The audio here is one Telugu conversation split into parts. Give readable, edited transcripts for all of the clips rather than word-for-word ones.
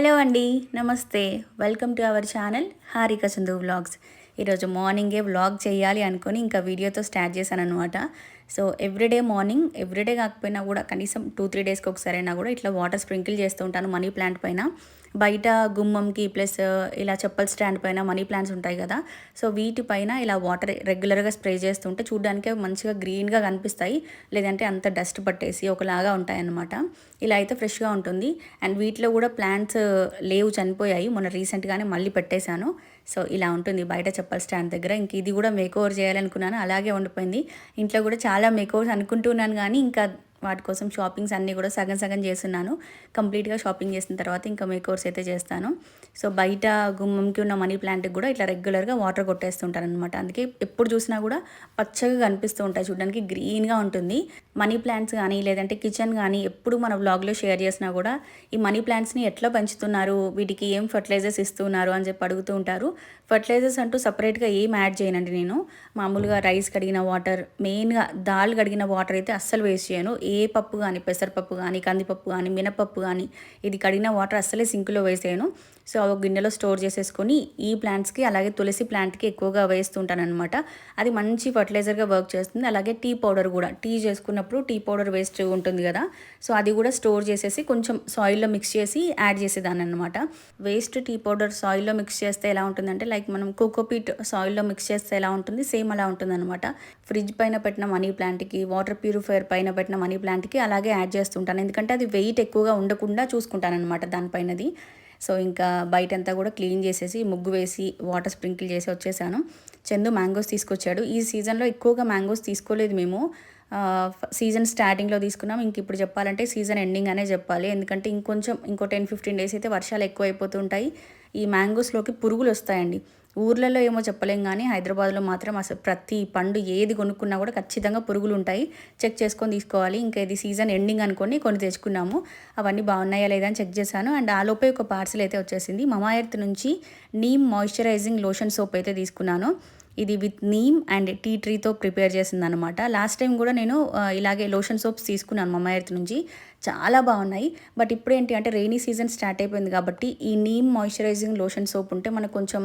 హలో అండి, నమస్తే. Welcome to our channel Harika Chandu vlogs. ఈరోజు మార్నింగే వ్లాగ్ చేయాలి అనుకొని ఇంకా వీడియోతో స్టార్ట్ చేశానన్నమాట. సో ఎవ్రీడే మార్నింగ్, ఎవ్రీడే కాకపోయినా కూడా కనీసం 2-3 డేస్కి ఒకసారైనా కూడా ఇట్లా వాటర్ స్ప్రింకిల్ చేస్తూ ఉంటాను మనీ ప్లాంట్ పైన. బయట గుమ్మంకి ప్లస్ ఇలా చెప్పల్ స్టాండ్ పైన మనీ ప్లాంట్స్ ఉంటాయి కదా, సో వీటిపైన ఇలా వాటర్ రెగ్యులర్గా స్ప్రే చేస్తుంటే చూడడానికి మంచిగా గ్రీన్గా కనిపిస్తాయి. లేదంటే అంత డస్ట్ పట్టేసి ఒకలాగా ఉంటాయన్నమాట. ఇలా అయితే ఫ్రెష్గా ఉంటుంది. అండ్ వీటిలో కూడా ప్లాంట్స్ లేవు, చనిపోయాయి. మొన్న రీసెంట్గానే మళ్ళీ పెట్టేశాను. సో ఇలా ఉంటుంది బయట చెప్పల్ స్టాండ్ దగ్గర. ఇంక ఇది కూడా మేక్ ఓవర్ చేయాలనుకున్నాను, అలాగే ఉండిపోయింది. ఇంట్లో కూడా చాలా మేక్ ఓవర్స్ అనుకుంటున్నాను, కానీ ఇంకా వాటి కోసం షాపింగ్స్ అన్నీ కూడా సగం సగం చేస్తున్నాను. కంప్లీట్గా షాపింగ్ చేసిన తర్వాత ఇంకా మేక్ ఓవర్స్ అయితే చేస్తాను. సో బయట గుమ్మంకి ఉన్న మనీ ప్లాంట్కి కూడా ఇట్లా రెగ్యులర్గా వాటర్ కొట్టేస్తుంటాను అనమాట. అందుకే ఎప్పుడు చూసినా కూడా పచ్చగా కనిపిస్తూ ఉంటాయి, చూడడానికి గ్రీన్గా ఉంటుంది. మనీ ప్లాంట్స్ కానీ లేదంటే కిచెన్ కానీ ఎప్పుడు మన వ్లాగ్లో షేర్ చేసినా కూడా ఈ మనీ ప్లాంట్స్ని ఎట్లా పెంచుతున్నారు, వీటికి ఏం ఫర్టిలైజర్స్ ఇస్తున్నారు అని చెప్పి అడుగుతూ ఉంటారు. ఫర్టిలైజర్స్ అంటూ సపరేట్గా ఏం యాడ్ చేయనండి నేను. మామూలుగా రైస్ కడిగిన వాటర్, మెయిన్గా దాల్ కడిగిన వాటర్ అయితే అస్సలు వేస్ట్ చేయను. ఏ పప్పు కానీ, పెసరపప్పు కానీ, కందిపప్పు కానీ, మినపప్పు కానీ, ఇది కడిగిన వాటర్ అస్సలే సింక్లో వేసేయను. సో ఒక గిన్నెలో స్టోర్ చేసేసుకొని ఈ ప్లాంట్స్కి అలాగే తులసి ప్లాంట్కి ఎక్కువగా వేస్తుంటాను అనమాట. అది మంచి ఫర్టిలైజర్గా వర్క్ చేస్తుంది. అలాగే టీ పౌడర్ కూడా, టీ చేసుకున్నప్పుడు టీ పౌడర్ వేస్ట్ ఉంటుంది కదా, సో అది కూడా స్టోర్ చేసేసి కొంచెం సాయిల్లో మిక్స్ చేసి యాడ్ చేసేదాన్ని అనమాట. వేస్ట్ టీ పౌడర్ సాయిల్లో మిక్స్ చేస్తే ఎలా ఉంటుందంటే, లైక్ మనం కోకోపీట్ సాయిల్లో మిక్స్ చేస్తే ఎలా ఉంటుంది, సేమ్ అలా ఉంటుంది అనమాట. ఫ్రిడ్జ్ పైన పెట్టిన మనీ ప్లాంట్కి, వాటర్ ప్యూరిఫైయర్ పైన పెట్టిన మనీ ప్లాంట్కి అలాగే యాడ్ చేస్తుంటాను. ఎందుకంటే అది వెయిట్ ఎక్కువగా ఉండకుండా చూసుకుంటాను అనమాట దానిపైనది. సో ఇంకా బయటంతా కూడా క్లీన్ చేసేసి ముగ్గు వేసి వాటర్ స్ప్రింకిల్ చేసి వచ్చేసాను. చందు మ్యాంగోస్ తీసుకొచ్చాడు. ఈ సీజన్లో ఎక్కువగా మ్యాంగోస్ తీసుకోలేదు మేము. సీజన్ స్టార్టింగ్లో తీసుకున్నాం. ఇంక ఇప్పుడు చెప్పాలంటే సీజన్ ఎండింగ్ అనే చెప్పాలి. ఎందుకంటే ఇంకో 10-15 డేస్ అయితే వర్షాలు ఎక్కువ అయిపోతుంటాయి. ఈ మ్యాంగోస్లోకి పురుగులు వస్తాయండి. ఊర్లలో ఏమో చెప్పలేం, కానీ హైదరాబాద్లో మాత్రం అసలు ప్రతి పండు ఏది కొనుక్కున్నా కూడా ఖచ్చితంగా పురుగులు ఉంటాయి. చెక్ చేసుకొని తీసుకోవాలి. ఇంకా ఇది సీజన్ ఎండింగ్ అనుకొని కొన్ని తెచ్చుకున్నాము. అవన్నీ బాగున్నాయా లేదా అని చెక్ చేశాను. అండ్ ఆలోపే ఒక పార్సల్ అయితే వచ్చేసింది. మమా ఎర్త్ నుంచి నీమ్ మాయిశ్చరైజింగ్ లోషన్ సోప్ అయితే తీసుకున్నాను. ఇది విత్ నీమ్ అండ్ టీ ట్రీతో ప్రిపేర్ చేసిందనమాట. లాస్ట్ టైం కూడా నేను ఇలాగే లోషన్ సోప్స్ తీసుకున్నాను మమా ఎర్త్ నుంచి, చాలా బాగున్నాయి. బట్ ఇప్పుడు ఏంటి అంటే రెయినీ సీజన్ స్టార్ట్ అయిపోయింది కాబట్టి ఈ నీమ్ మాయిశ్చరైజింగ్ లోషన్ సోప్ ఉంటే మనకు కొంచెం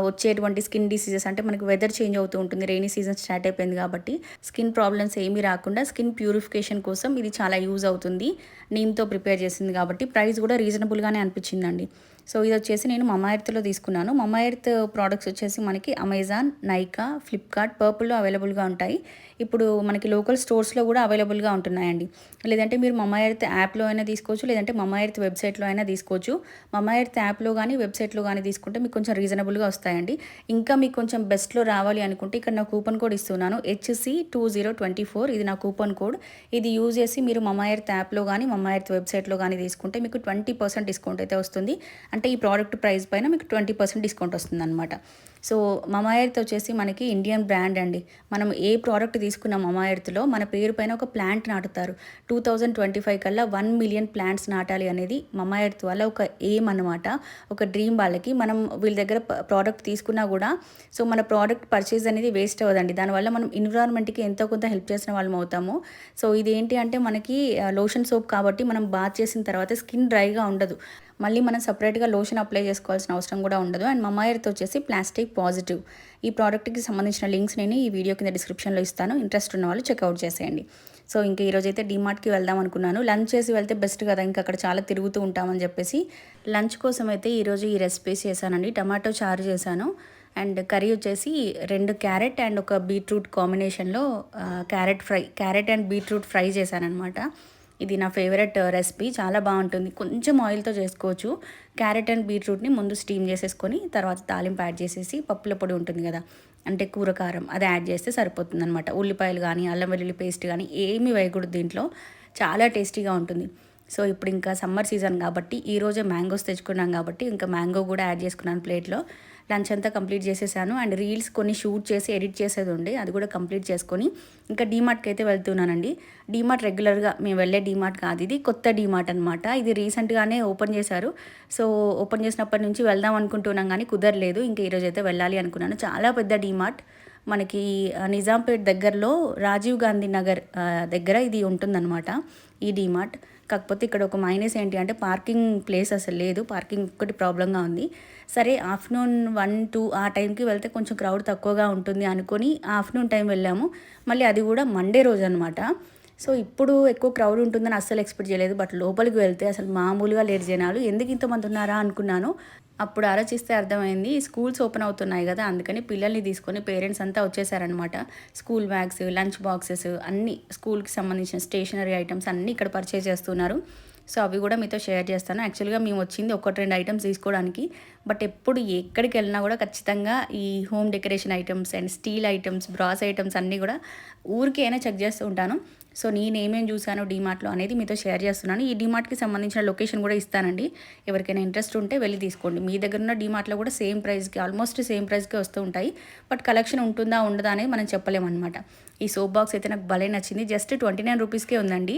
వచ్చేటువంటి స్కిన్ డిసీజెస్, అంటే మనకి వెదర్ చేంజ్ అవుతూ ఉంటుంది, రెయినీ సీజన్ స్టార్ట్ అయిపోయింది కాబట్టి స్కిన్ ప్రాబ్లమ్స్ ఏమీ రాకుండా స్కిన్ ప్యూరిఫికేషన్ కోసం ఇది చాలా యూజ్ అవుతుంది. నీమ్తో ప్రిపేర్ చేసింది కాబట్టి ప్రైస్ కూడా రీజనబుల్గానే అనిపించిందండి. సో ఇది వచ్చేసి నేను మమా ఎర్త్లో తీసుకున్నాను. మమా ఎర్త్ ప్రోడక్ట్స్ వచ్చేసి మనకి అమెజాన్, నైకా, ఫ్లిప్కార్ట్, పర్పుల్లో అవైలబుల్గా ఉంటాయి. ఇప్పుడు మనకి లోకల్ స్టోర్స్లో కూడా అవైలబుల్గా ఉంటున్నాయండి. లేదంటే మీరు మమా ఎర్త్ యాప్లో అయినా తీసుకోవచ్చు, లేదంటే మమా ఎర్త్ వెబ్సైట్లో అయినా తీసుకోవచ్చు. మమా ఎర్త్ యాప్లో కానీ వెబ్సైట్లో కానీ తీసుకుంటే మీకు కొంచెం రీజనబుల్గా వస్తాయండి. ఇంకా మీకు కొంచెం బెస్ట్లో రావాలి అనుకుంటే ఇక్కడ నా కూపన్ కోడ్ ఇస్తున్నాను, HC2024. ఇది నా కూపన్ కోడ్. ఇది యూజ్ చేసి మీరు మమా ఎర్త్ యాప్లో కానీ మమా ఎర్త్ వెబ్సైట్లో కానీ తీసుకుంటే మీకు 20% డిస్కౌంట్ అయితే వస్తుంది. అంటే ఈ ప్రోడక్ట్ ప్రైస్ పైన మీకు 20% డిస్కౌంట్ వస్తుంది అనమాట. సో మమా ఎర్త్ వచ్చేసి మనకి ఇండియన్ బ్రాండ్ అండి. మనం ఏ ప్రోడక్ట్ తీసుకున్న మమా ఎర్త్లో మన పేరు పైన ఒక ప్లాంట్ నాటుతారు. 2025 కల్లా 1 మిలియన్ ప్లాంట్స్ నాటాలి అనేది మమా ఎర్త్ వల్ల ఒక ఎయిమ్ అనమాట, ఒక డ్రీమ్ వాళ్ళకి. మనం వీళ్ళ దగ్గర ప్రోడక్ట్ తీసుకున్నా కూడా సో మన ప్రోడక్ట్ పర్చేజ్ అనేది వేస్ట్ అవ్వదండి. దానివల్ల మనం ఎన్విరాన్మెంట్కి ఎంతో కొంత హెల్ప్ చేసిన వాళ్ళం అవుతాము. సో ఇదేంటి అంటే మనకి లోషన్ సోప్ కాబట్టి మనం బాత్ చేసిన తర్వాత స్కిన్ డ్రైగా ఉండదు. మళ్ళీ మనం సపరేట్గా లోషన్ అప్లై చేసుకోవాల్సిన అవసరం కూడా ఉండదు. అండ్ మమా ఎర్త్ వచ్చేసి ప్లాస్టిక్ పాజిటివ్. ఈ ప్రోడక్ట్కి సంబంధించిన లింక్స్ నేను ఈ వీడియో కింద డిస్క్రిప్షన్లో ఇస్తాను. ఇంట్రెస్ట్ ఉన్న వాళ్ళు చెక్అవుట్ చేసేయండి. సో ఇంకా ఈరోజైతే డీమార్ట్కి వెళ్దాం అనుకున్నాను. లంచ్ చేసి వెళ్తే బెస్ట్ కదా, ఇంకా అక్కడ చాలా తిరుగుతూ ఉంటామని చెప్పేసి లంచ్ కోసం అయితే ఈరోజు ఈ రెసిపీస్ చేశానండి. టమాటో చారు చేశాను. అండ్ కర్రీ వచ్చేసి 2 క్యారెట్ అండ్ ఒక బీట్రూట్ కాంబినేషన్లో క్యారెట్ అండ్ బీట్రూట్ ఫ్రై చేశానమాట. ఇది నా ఫేవరెట్ రెసిపీ, చాలా బాగుంటుంది. కొంచెం ఆయిల్తో చేసుకోవచ్చు. క్యారెట్ అండ్ బీట్రూట్ని ముందు స్టీమ్ చేసేసుకొని తర్వాత తాలింపు యాడ్ చేసేసి పప్పుల పొడి ఉంటుంది కదా, అంటే కూరకారం, అది యాడ్ చేస్తే సరిపోతుంది అనమాట. ఉల్లిపాయలు కానీ అల్లం వెల్లుల్లి పేస్ట్ కానీ ఏమీ వేయకూడదు దీంట్లో, చాలా టేస్టీగా ఉంటుంది. సో ఇప్పుడు ఇంకా సమ్మర్ సీజన్ కాబట్టి ఈరోజే మ్యాంగోస్ తెచ్చుకున్నాం కాబట్టి ఇంకా మ్యాంగో కూడా యాడ్ చేసుకున్నాను ప్లేట్లో. లంచ్ అంతా కంప్లీట్ చేసేసాను. అండ్ రీల్స్ కొన్ని షూట్ చేసి ఎడిట్ చేసేది ఉండే, అది కూడా కంప్లీట్ చేసుకొని ఇంకా డీమార్ట్కి అయితే వెళ్తున్నానండి. డీమార్ట్ రెగ్యులర్గా మేము వెళ్ళే డీమార్ట్ కాదు, ఇది కొత్త డీమార్ట్ అనమాట. ఇది రీసెంట్గానే ఓపెన్ చేశారు. సో ఓపెన్ చేసినప్పటి నుంచి వెళ్దాం అనుకుంటున్నాం కానీ కుదరలేదు. ఇంకా ఈరోజు అయితే వెళ్ళాలి అనుకున్నాను. చాలా పెద్ద డీమార్ట్, మనకి నిజాంపేట్ దగ్గరలో రాజీవ్ గాంధీ నగర్ దగ్గర ఇది ఉంటుందన్నమాట ఈ డీమార్ట్. కాకపోతే ఇక్కడ ఒక మైనస్ ఏంటి అంటే పార్కింగ్ ప్లేస్ అసలు లేదు, పార్కింగ్ ఒక్కటి ప్రాబ్లంగా ఉంది. సరే ఆఫ్టర్నూన్ 1-2 ఆ టైంకి వెళ్తే కొంచెం క్రౌడ్ తక్కువగా ఉంటుంది అనుకొని ఆఫ్టర్నూన్ టైం వెళ్ళాము. మళ్ళీ అది కూడా మండే రోజు అనమాట. సో ఇప్పుడు ఎక్కువ క్రౌడ్ ఉంటుందని అస్సలు ఎక్స్పెక్ట్ చేయలేదు. బట్ లోపలికి వెళ్తే అసలు మామూలుగా లేరు జనాలు. ఎందుకు ఇంతమంది ఉన్నారా అనుకున్నాను. అప్పుడు ఆలోచిస్తే అర్థమైంది, స్కూల్స్ ఓపెన్ అవుతున్నాయి కదా, అందుకని పిల్లల్ని తీసుకొని పేరెంట్స్ అంతా వచ్చేసారనమాట. స్కూల్ బ్యాగ్స్, లంచ్ బాక్సెస్ అన్నీ, స్కూల్కి సంబంధించిన స్టేషనరీ ఐటమ్స్ అన్నీ ఇక్కడ పర్చేజ్ చేస్తున్నారు. సో అవి కూడా మీతో షేర్ చేస్తాను. యాక్చువల్గా మేము వచ్చింది 1-2 ఐటమ్స్ తీసుకోవడానికి. బట్ ఎప్పుడు ఎక్కడికి వెళ్ళినా కూడా ఖచ్చితంగా ఈ home decoration items and steel items, brass items అన్నీ కూడా ఊరికైనా చెక్ చేస్తూ ఉంటాను. సో నేనేమేమి చూసాను డీమార్ట్లో అనేది మీతో షేర్ చేస్తున్నాను. ఈ డీమార్ట్కి సంబంధించిన లొకేషన్ కూడా ఇస్తానండి. ఎవరికైనా ఇంట్రెస్ట్ ఉంటే వెళ్ళి తీసుకోండి. మీ దగ్గర ఉన్న డీమార్ట్లో కూడా సేమ్ ప్రైస్కి, ఆల్మోస్ట్ సేమ్ ప్రైస్కి వస్తూ ఉంటాయి. బట్ కలెక్షన్ ఉంటుందా ఉండదా అనేది మనం చెప్పలేమన్నమాట. ఈ సోప్ బాక్స్ అయితే నాకు భలే నచ్చింది. జస్ట్ 29 రూపీస్కే ఉందండి.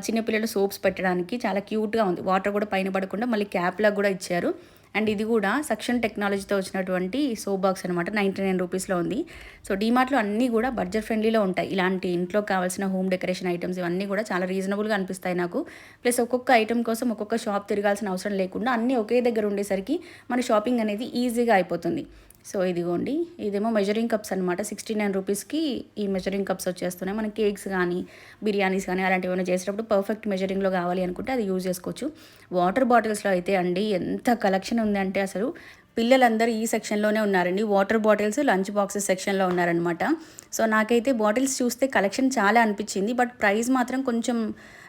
చిన్నపిల్లలు సోప్స్ పెట్టడానికి చాలా క్యూట్గా ఉంది. వాటర్ కూడా పైన పడకుండా మళ్ళీ క్యాప్ లాగా కూడా ఇచ్చారు. అండ్ ఇది కూడా సక్షన్ టెక్నాలజీతో వచ్చినటువంటి సోప్ బాక్స్ అనమాట. 99 రూపీస్లో ఉంది. సో డీమార్ట్లో అన్నీ కూడా బడ్జెట్ ఫ్రెండ్లీలో ఉంటాయి. ఇలాంటి ఇంట్లో కావాల్సిన హోమ్ డెకరేషన్ ఐటమ్స్ ఇవన్నీ కూడా చాలా రీజనబుల్గా అనిపిస్తాయి నాకు. ప్లస్ ఒక్కొక్క ఐటమ్ కోసం ఒక్కొక్క షాప్ తిరగాల్సిన అవసరం లేకుండా అన్నీ ఒకే దగ్గర ఉండేసరికి మన షాపింగ్ అనేది ఈజీగా అయిపోతుంది. సో ఇదిగోండి, ఇదేమో మెజరింగ్ కప్స్ అనమాట. 69 రూపీస్కి ఈ మెజరింగ్ కప్స్ వచ్చేస్తున్నాయి. మన కేక్స్ కానీ, బిర్యానీస్ కానీ అలాంటివి ఏమైనా చేసేటప్పుడు పర్ఫెక్ట్ మెజరింగ్లో కావాలి అనుకుంటే అది యూజ్ చేసుకోవచ్చు. వాటర్ బాటిల్స్లో అయితే అండి ఎంత కలెక్షన్ ఉందంటే అసలు పిల్లలందరూ ఈ సెక్షన్లోనే ఉన్నారండి. వాటర్ బాటిల్స్, లంచ్ బాక్సెస్ సెక్షన్లో ఉన్నారనమాట. సో నాకైతే బాటిల్స్ చూస్తే కలెక్షన్ చాలా అనిపించింది. బట్ ప్రైస్ మాత్రం కొంచెం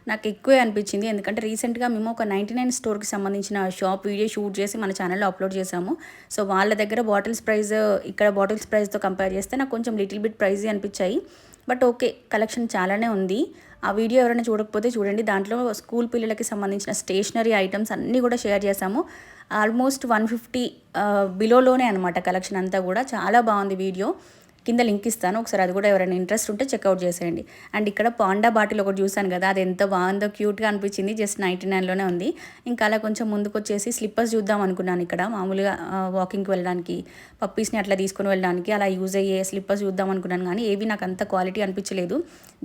నాకు ఎక్కువే అనిపించింది. ఎందుకంటే రీసెంట్గా మేము ఒక 99 స్టోర్కి సంబంధించిన షాప్ వీడియో షూట్ చేసి మన ఛానల్లో అప్లోడ్ చేసాము. సో వాళ్ళ దగ్గర బాటిల్స్ ప్రైస్ ఇక్కడ బాటిల్స్ ప్రైస్తో కంపేర్ చేస్తే నాకు కొంచెం లిటిల్ బిట్ ప్రైజీ అనిపించాయి. బట్ ఓకే, కలెక్షన్ చాలానే ఉంది. ఆ వీడియో ఎవరైనా చూడకపోతే చూడండి. దాంట్లో స్కూల్ పిల్లలకి సంబంధించిన స్టేషనరీ ఐటమ్స్ అన్నీ కూడా షేర్ చేసాము. ఆల్మోస్ట్ 150 బిలోలోనే అనమాట కలెక్షన్ అంతా కూడా. చాలా బాగుంది వీడియో. కింద లింక్ ఇస్తాను, ఒకసారి అది కూడా ఎవరైనా ఇంట్రెస్ట్ ఉంటే చెక్అవుట్ చేసేయండి. అండ్ ఇక్కడ పాండా బాటిల్ ఒకటి చూసాను కదా, అది ఎంత బాగుందో, క్యూట్గా అనిపించింది. జస్ట్ 99లోనే ఉంది. ఇంకా అలా కొంచెం ముందుకు వచ్చేసి స్లిప్పర్స్ చూద్దాం అనుకున్నాను. ఇక్కడ మామూలుగా వాకింగ్కి వెళ్ళడానికి, పప్పీస్ని అట్లా తీసుకొని వెళ్ళడానికి అలా యూజ్ అయ్యే స్లిప్పర్స్ చూద్దాం అనుకున్నాను. కానీ ఏవి నాకు అంత క్వాలిటీ అనిపించలేదు.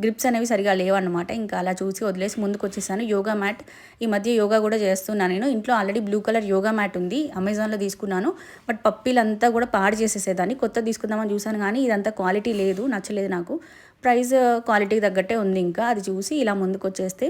గ్రిప్స్ అనేవి సరిగా లేవన్నమాట. ఇంకా అలా చూసి వదిలేసి ముందుకు వచ్చేసాను. యోగా మ్యాట్, ఈ మధ్య యోగా కూడా చేస్తున్నాను నేను. ఇంట్లో already blue colour yoga mat ఉంది, అమెజాన్లో తీసుకున్నాను. బట్ పప్పీలంతా కూడా పాడు చేసేసేదాన్ని. కొత్త తీసుకుందామని చూసాను కానీ ఇదంతా క్వాలిటీ లేదు, నచ్చలేదు నాకు. ప్రైస్ క్వాలిటీకి తగ్గట్టే ఉంది. ఇంకా అది చూసి ఇలా ముందుకు వచ్చేస్తే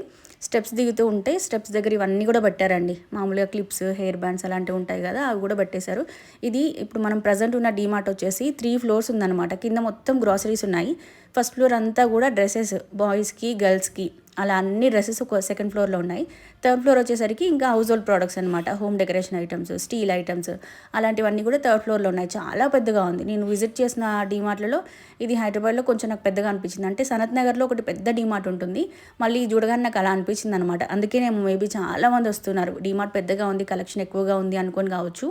స్టెప్స్ దిగుతూ ఉంటే స్టెప్స్ దగ్గర ఇవన్నీ కూడా పెట్టారండి. మామూలుగా క్లిప్స్, హెయిర్ బ్యాండ్స్ అలాంటివి ఉంటాయి కదా, అవి కూడా పెట్టేశారు. ఇది ఇప్పుడు మనం ప్రజెంట్ ఉన్న డీమార్ట్ వచ్చేసి 3 ఫ్లోర్స్ ఉందన్నమాట. కింద మొత్తం గ్రాసరీస్ ఉన్నాయి. ఫస్ట్ ఫ్లోర్ అంతా కూడా డ్రెస్సెస్, బాయ్స్కి, గర్ల్స్కి అలా అన్ని డ్రెస్సెస్ ఒక సెకండ్ ఫ్లోర్లో ఉన్నాయి. థర్డ్ ఫ్లోర్ వచ్చేసరికి ఇంకా హౌస్ హోల్డ్ ప్రోడక్ట్స్ అనమాట. Home decoration items, steel items అలాంటివన్నీ కూడా థర్డ్ ఫ్లోర్లో ఉన్నాయి. చాలా పెద్దగా ఉంది. నేను విజిట్ చేసిన డీమార్ట్లలో ఇది హైదరాబాద్లో కొంచెం నాకు పెద్దగా అనిపించింది. అంటే సనత్ నగర్లో ఒకటి పెద్ద డీమార్ట్ ఉంటుంది, మళ్ళీ చూడగానే నాకు అలా అనిపించింది అనమాట. అందుకే నేను మేబీ చాలామంది వస్తున్నారు. డీమార్ట్ పెద్దగా ఉంది, కలెక్షన్ ఎక్కువగా ఉంది అనుకొని కావచ్చు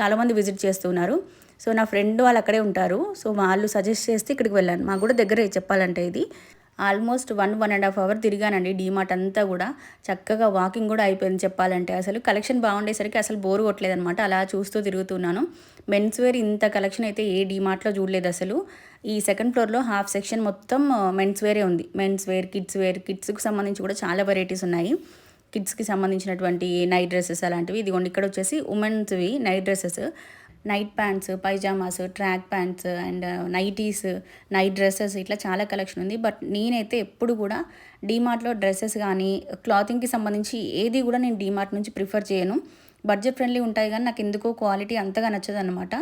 చాలామంది విజిట్ చేస్తున్నారు. సో నా ఫ్రెండ్ వాళ్ళు అక్కడే ఉంటారు. సో వాళ్ళు సజెస్ట్ చేస్తే ఇక్కడికి వెళ్ళాను. మాకు కూడా దగ్గరే చెప్పాలంటే ఇది. ఆల్మోస్ట్ 1.5 అవర్ తిరిగానండి డీమార్ట్ అంతా కూడా. చక్కగా వాకింగ్ కూడా అయిపోయింది చెప్పాలంటే. అసలు కలెక్షన్ బాగుండేసరికి అసలు బోర్ కొట్టలేదనమాట. అలా చూస్తూ తిరుగుతున్నాను. మెన్స్ వేర్ ఇంత కలెక్షన్ అయితే ఏ డీమార్ట్లో చూడలేదు అసలు. ఈ సెకండ్ ఫ్లోర్లో హాఫ్ సెక్షన్ మొత్తం మెన్స్ వేరే ఉంది. మెన్స్ వేర్, కిడ్స్కి సంబంధించి కూడా చాలా వెరైటీస్ ఉన్నాయి. కిడ్స్కి సంబంధించినటువంటి నైట్ డ్రెస్సెస్ అలాంటివి. ఇదిగోండి ఇక్కడ వచ్చేసి ఉమెన్స్వి night dresses, night pants, pyjamas, track pants and nighties, night dresses ఇట్లా చాలా కలెక్షన్ ఉంది. బట్ నేనైతే ఎప్పుడు కూడా డీమార్ట్లో డ్రెస్సెస్ కానీ క్లాతింగ్కి సంబంధించి ఏది కూడా నేను డీమార్ట్ నుంచి ప్రిఫర్ చేయను. బడ్జెట్ ఫ్రెండ్లీ ఉంటాయి కానీ నాకు ఎందుకో క్వాలిటీ అంతగా నచ్చదు అనమాట.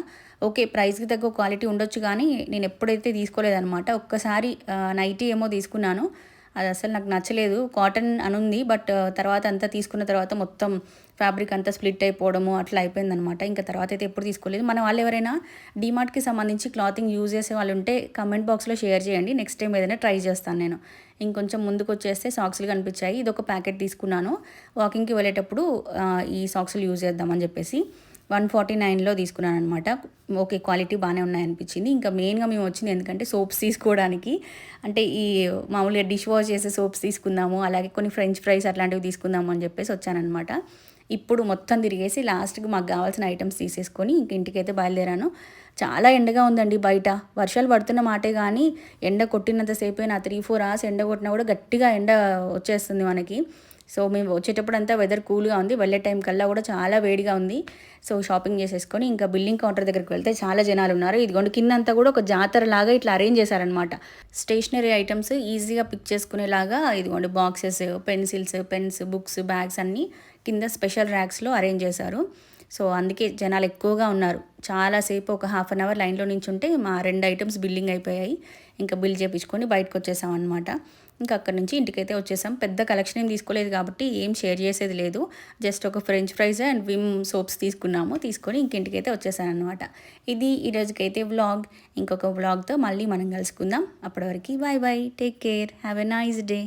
ఓకే, ప్రైస్కి తగ్గ క్వాలిటీ ఉండొచ్చు కానీ నేను ఎప్పుడైతే తీసుకోలేదనమాట. ఒక్కసారి నైటీ ఏమో తీసుకున్నాను, అది అసలు నాకు నచ్చలేదు. కాటన్ అనుంది, బట్ తర్వాత అంతా తీసుకున్న తర్వాత మొత్తం ఫ్యాబ్రిక్ అంతా స్ప్లిట్ అయిపోవడము అట్లా అయిపోయిందనమాట. ఇంకా తర్వాత అయితే ఎప్పుడు తీసుకోలేదు. మన వాళ్ళు ఎవరైనా డీమార్ట్కి సంబంధించి క్లాతింగ్ యూజ్ చేసే వాళ్ళు ఉంటే కమెంట్ బాక్స్లో షేర్ చేయండి. నెక్స్ట్ టైం ఏదైనా ట్రై చేస్తాను నేను. ఇంకొంచెం ముందుకు వచ్చేస్తే సాక్స్లు కనిపించాయి. ఇది ఒక ప్యాకెట్ తీసుకున్నాను. వాకింగ్కి వెళ్ళేటప్పుడు ఈ సాక్స్లు యూజ్ చేద్దామని చెప్పేసి 149లో తీసుకున్నాను అనమాట. ఓకే, క్వాలిటీ బాగానే ఉన్నాయనిపించింది. ఇంకా మెయిన్గా మేము వచ్చింది ఎందుకంటే సోప్స్ తీసుకోవడానికి. అంటే ఈ మామూలుగా డిష్ వాష్ చేసే సోప్స్ తీసుకుందాము, అలాగే కొన్ని ఫ్రెంచ్ ఫ్రైస్ అట్లాంటివి తీసుకుందాము అని చెప్పేసి వచ్చానమాట. ఇప్పుడు మొత్తం తిరిగేసి లాస్ట్కి మాకు కావాల్సిన ఐటమ్స్ తీసేసుకొని ఇంక ఇంటికైతే బయలుదేరాను. చాలా ఎండగా ఉందండి బయట. వర్షాలు పడుతున్న మాటే కానీ ఎండ కొట్టినంతసేపు నా 3-4 అవర్స్ ఎండ కొట్టినా కూడా గట్టిగా ఎండ వచ్చేస్తుంది మనకి. సో మేము వచ్చేటప్పుడు అంతా వెదర్ కూల్గా ఉంది, వెళ్ళే టైం కల్లా కూడా చాలా వేడిగా ఉంది. సో షాపింగ్ చేసేసుకొని ఇంకా బిల్లింగ్ కౌంటర్ దగ్గరికి వెళ్తే చాలా జనాలు ఉన్నారు. ఇదిగోండి కిందంతా కూడా ఒక జాతర లాగా ఇట్లా అరేంజ్ చేశారనమాట. స్టేషనరీ ఐటమ్స్ ఈజీగా పిక్ చేసుకునేలాగా ఇదిగోండి boxes, pencils, pens, books, bags అన్నీ కింద స్పెషల్ ర్యాక్స్లో అరేంజ్ చేశారు. సో అందుకే జనాలు ఎక్కువగా ఉన్నారు. చాలాసేపు ఒక హాఫ్ అన్ అవర్ లైన్లో నించుంటే మా 2 ఐటమ్స్ బిల్లింగ్ అయిపోయాయి. ఇంకా బిల్ చేయించుకొని బయటకు వచ్చేసాం అనమాట. ఇంకా అక్కడి నుంచి ఇంటికైతే వచ్చేసాం. పెద్ద కలెక్షన్ ఏం తీసుకోలేదు కాబట్టి ఏం షేర్ చేసేది లేదు. జస్ట్ ఒక French fries and Vim soaps తీసుకొని ఇంక ఇంటికైతే వచ్చేసాను అనమాట. ఇది ఈరోజుకైతే వ్లాగ్. ఇంకొక వ్లాగ్తో మళ్ళీ మనం కలుసుకుందాం. అప్పటి వరకు bye bye, take care, have a nice day.